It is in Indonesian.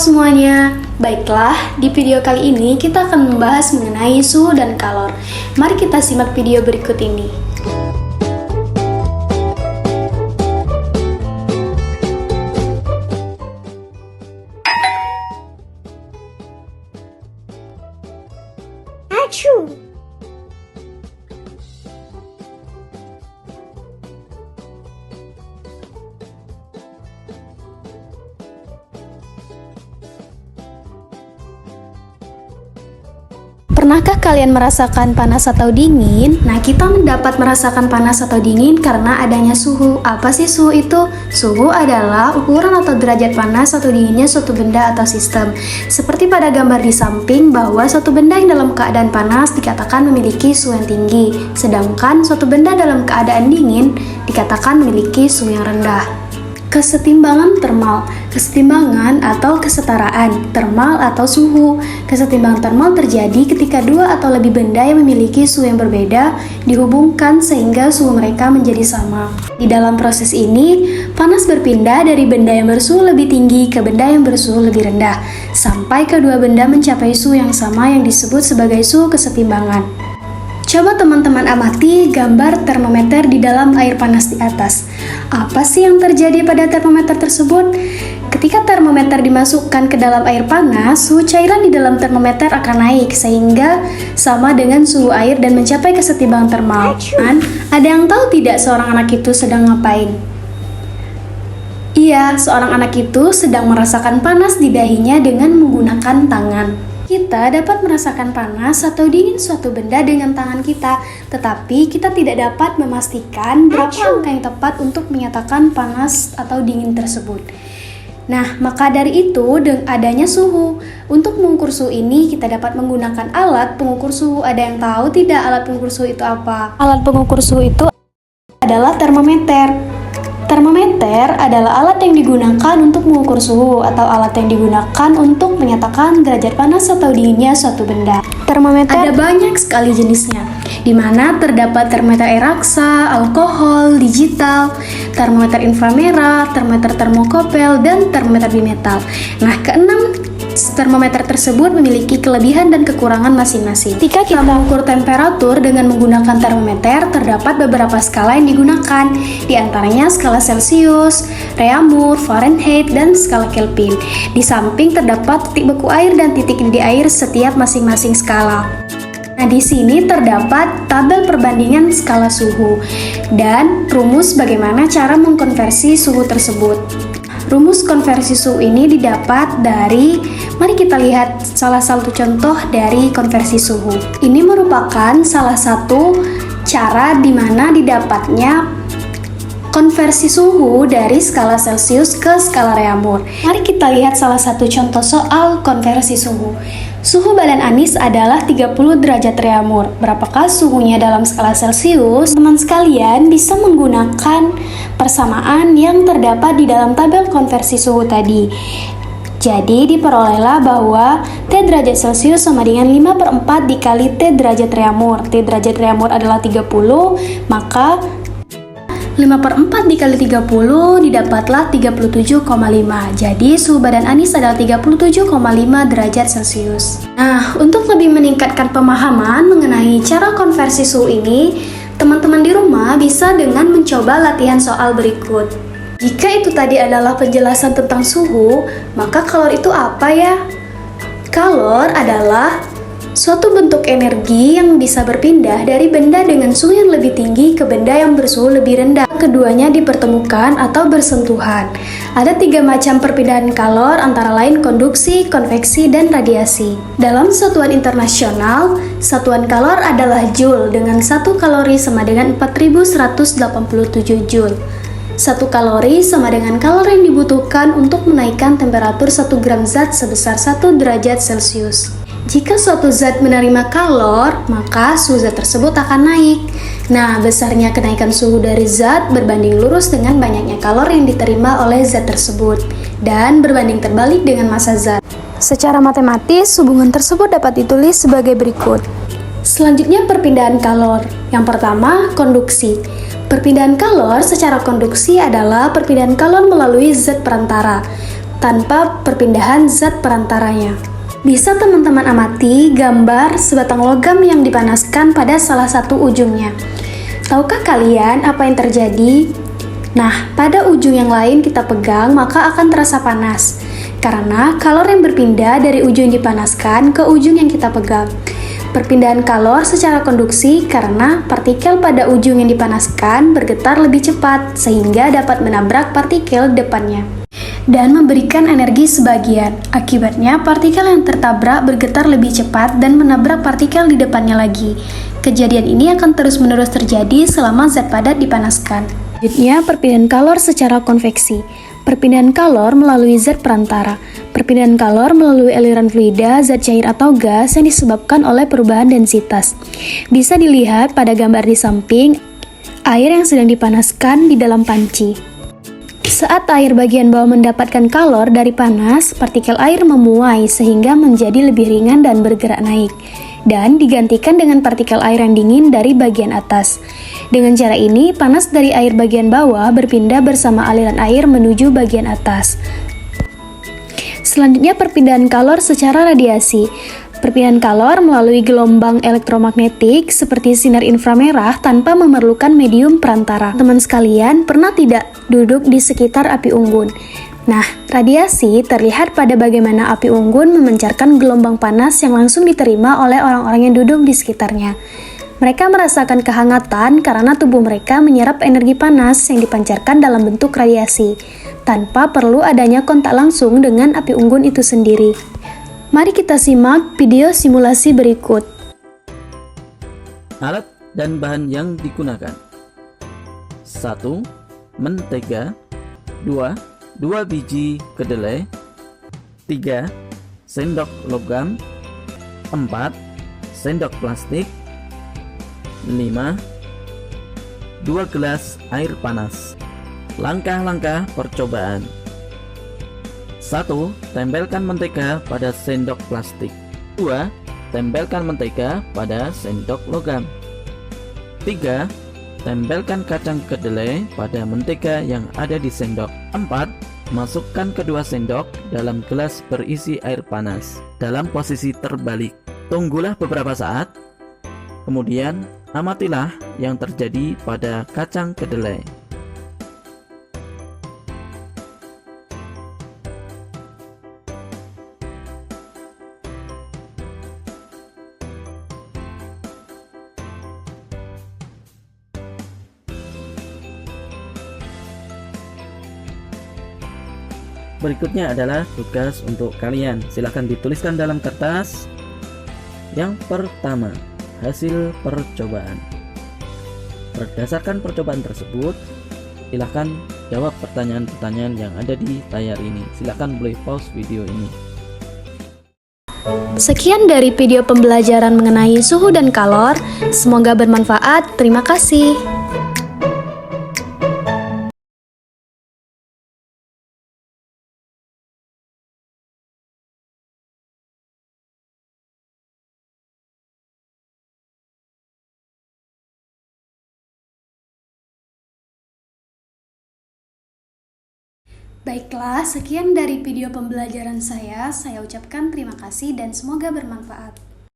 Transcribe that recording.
semuanya. Baiklah, di video kali ini kita akan membahas mengenai suhu dan kalor. Mari kita simak video berikut ini. Achoo! Pernahkah kalian merasakan panas atau dingin? Nah, kita dapat merasakan panas atau dingin karena adanya suhu. Apa sih suhu itu? Suhu adalah ukuran atau derajat panas atau dinginnya suatu benda atau sistem. Seperti pada gambar di samping bahwa suatu benda yang dalam keadaan panas dikatakan memiliki suhu yang tinggi, sedangkan suatu benda dalam keadaan dingin dikatakan memiliki suhu yang rendah. Kesetimbangan termal, kesetimbangan atau kesetaraan, termal atau suhu. Kesetimbangan termal terjadi ketika dua atau lebih benda yang memiliki suhu yang berbeda dihubungkan sehingga suhu mereka menjadi sama. Di dalam proses ini, panas berpindah dari benda yang bersuhu lebih tinggi ke benda yang bersuhu lebih rendah, sampai kedua benda mencapai suhu yang sama yang disebut sebagai suhu kesetimbangan. Coba teman-teman amati gambar termometer di dalam air panas di atas. Apa sih yang terjadi pada termometer tersebut? Ketika termometer dimasukkan ke dalam air panas, suhu cairan di dalam termometer akan naik sehingga sama dengan suhu air dan mencapai kesetimbangan termal. Dan ada yang tahu tidak seorang anak itu sedang ngapain? Iya, seorang anak itu sedang merasakan panas di dahinya dengan menggunakan tangan. Kita dapat merasakan panas atau dingin suatu benda dengan tangan kita, tetapi kita tidak dapat memastikan berapa angka yang tepat untuk menyatakan panas atau dingin tersebut. Nah, maka dari itu, dengan adanya suhu, untuk mengukur suhu ini kita dapat menggunakan alat pengukur suhu. Ada yang tahu tidak alat pengukur suhu itu apa? Alat pengukur suhu itu adalah termometer. Termometer adalah alat yang digunakan untuk mengukur suhu atau alat yang digunakan untuk menyatakan derajat panas atau dinginnya suatu benda. Termometer ada banyak sekali jenisnya, di mana terdapat termometer air raksa, alkohol, digital, termometer inframerah, termometer termokopel, dan termometer bimetal. Nah, keenam termometer tersebut memiliki kelebihan dan kekurangan masing-masing. Ketika kita mengukur temperatur dengan menggunakan termometer, terdapat beberapa skala yang digunakan, di antaranya skala Celsius, Reaumur, Fahrenheit, dan skala Kelvin. Di samping terdapat titik beku air dan titik didih air setiap masing-masing skala. Nah, di sini terdapat tabel perbandingan skala suhu dan rumus bagaimana cara mengkonversi suhu tersebut. Rumus konversi suhu ini didapat dari, mari kita lihat salah satu contoh dari konversi suhu. Ini merupakan salah satu cara di mana didapatnya konversi suhu dari skala Celsius ke skala Reaumur. Mari kita lihat salah satu contoh soal konversi suhu. Suhu badan Anis adalah 30 derajat Reaumur. Berapakah suhunya dalam skala Celsius? Teman sekalian bisa menggunakan persamaan yang terdapat di dalam tabel konversi suhu tadi. Jadi diperolehlah bahwa T derajat Celsius sama dengan 5/4 dikali T derajat Reaumur. T derajat Reaumur adalah 30, maka 5/4 dikali 30 didapatlah 37,5. Jadi suhu badan Anis adalah 37,5 derajat Celsius. Nah, untuk lebih meningkatkan pemahaman mengenai cara konversi suhu ini, teman-teman di rumah bisa dengan mencoba latihan soal berikut. Jika itu tadi adalah penjelasan tentang suhu, maka kalor itu apa ya? Kalor adalah suatu bentuk energi yang bisa berpindah dari benda dengan suhu yang lebih tinggi ke benda yang bersuhu lebih rendah. Keduanya dipertemukan atau bersentuhan. Ada 3 macam perpindahan kalor antara lain konduksi, konveksi, dan radiasi. Dalam satuan internasional, satuan kalor adalah joule dengan 1 kalori sama dengan 4187 joule. 1 kalori sama dengan kalori yang dibutuhkan untuk menaikkan temperatur 1 gram zat sebesar 1 derajat Celcius. Jika suatu zat menerima kalor, maka suhu zat tersebut akan naik. Nah, besarnya kenaikan suhu dari zat berbanding lurus dengan banyaknya kalor yang diterima oleh zat tersebut, dan berbanding terbalik dengan massa zat. Secara matematis, hubungan tersebut dapat ditulis sebagai berikut. Selanjutnya, perpindahan kalor. Yang pertama, konduksi. Perpindahan kalor secara konduksi adalah perpindahan kalor melalui zat perantara. tanpa perpindahan zat perantaranya. Bisa teman-teman amati gambar sebatang logam yang dipanaskan pada salah satu ujungnya. Tahukah kalian apa yang terjadi? Nah, pada ujung yang lain kita pegang maka akan terasa panas. Karena kalor yang berpindah dari ujung yang dipanaskan ke ujung yang kita pegang. Perpindahan kalor secara konduksi karena partikel pada ujung yang dipanaskan bergetar lebih cepat sehingga dapat menabrak partikel depannya dan memberikan energi sebagian. Akibatnya, partikel yang tertabrak bergetar lebih cepat dan menabrak partikel di depannya lagi. Kejadian ini akan terus-menerus terjadi selama zat padat dipanaskan. Selanjutnya, perpindahan kalor secara konveksi. Perpindahan kalor melalui zat perantara. Perpindahan kalor melalui aliran fluida, zat cair atau gas yang disebabkan oleh perubahan densitas. Bisa dilihat pada gambar di samping, air yang sedang dipanaskan di dalam panci. Saat air bagian bawah mendapatkan kalor dari panas, partikel air memuai sehingga menjadi lebih ringan dan bergerak naik, dan digantikan dengan partikel air yang dingin dari bagian atas. Dengan cara ini, panas dari air bagian bawah berpindah bersama aliran air menuju bagian atas. Selanjutnya, perpindahan kalor secara radiasi. Perpindahan kalor melalui gelombang elektromagnetik seperti sinar inframerah tanpa memerlukan medium perantara. Teman sekalian, pernah tidak duduk di sekitar api unggun? Nah, radiasi terlihat pada bagaimana api unggun memancarkan gelombang panas yang langsung diterima oleh orang-orang yang duduk di sekitarnya. Mereka merasakan kehangatan karena tubuh mereka menyerap energi panas yang dipancarkan dalam bentuk radiasi, tanpa perlu adanya kontak langsung dengan api unggun itu sendiri. Mari kita simak video simulasi berikut. Alat dan bahan yang digunakan: 1. Mentega. 2 biji kedelai. 3 sendok logam. 4 sendok plastik. 5 2 gelas air panas. Langkah-langkah percobaan: 1. Tempelkan mentega pada sendok plastik. 2. Tempelkan mentega pada sendok logam. 3. Tempelkan kacang kedelai pada mentega yang ada di sendok. 4. Masukkan kedua sendok dalam gelas berisi air panas dalam posisi terbalik. Tunggulah beberapa saat, kemudian amatilah yang terjadi pada kacang kedelai. Berikutnya adalah tugas untuk kalian. Silahkan dituliskan dalam kertas. Yang pertama, hasil percobaan. Berdasarkan percobaan tersebut, silahkan jawab pertanyaan-pertanyaan yang ada di layar ini. Silahkan boleh pause video ini. Sekian dari video pembelajaran mengenai suhu dan kalor. Semoga bermanfaat. Terima kasih. Baiklah, sekian dari video pembelajaran saya. Saya ucapkan terima kasih dan semoga bermanfaat.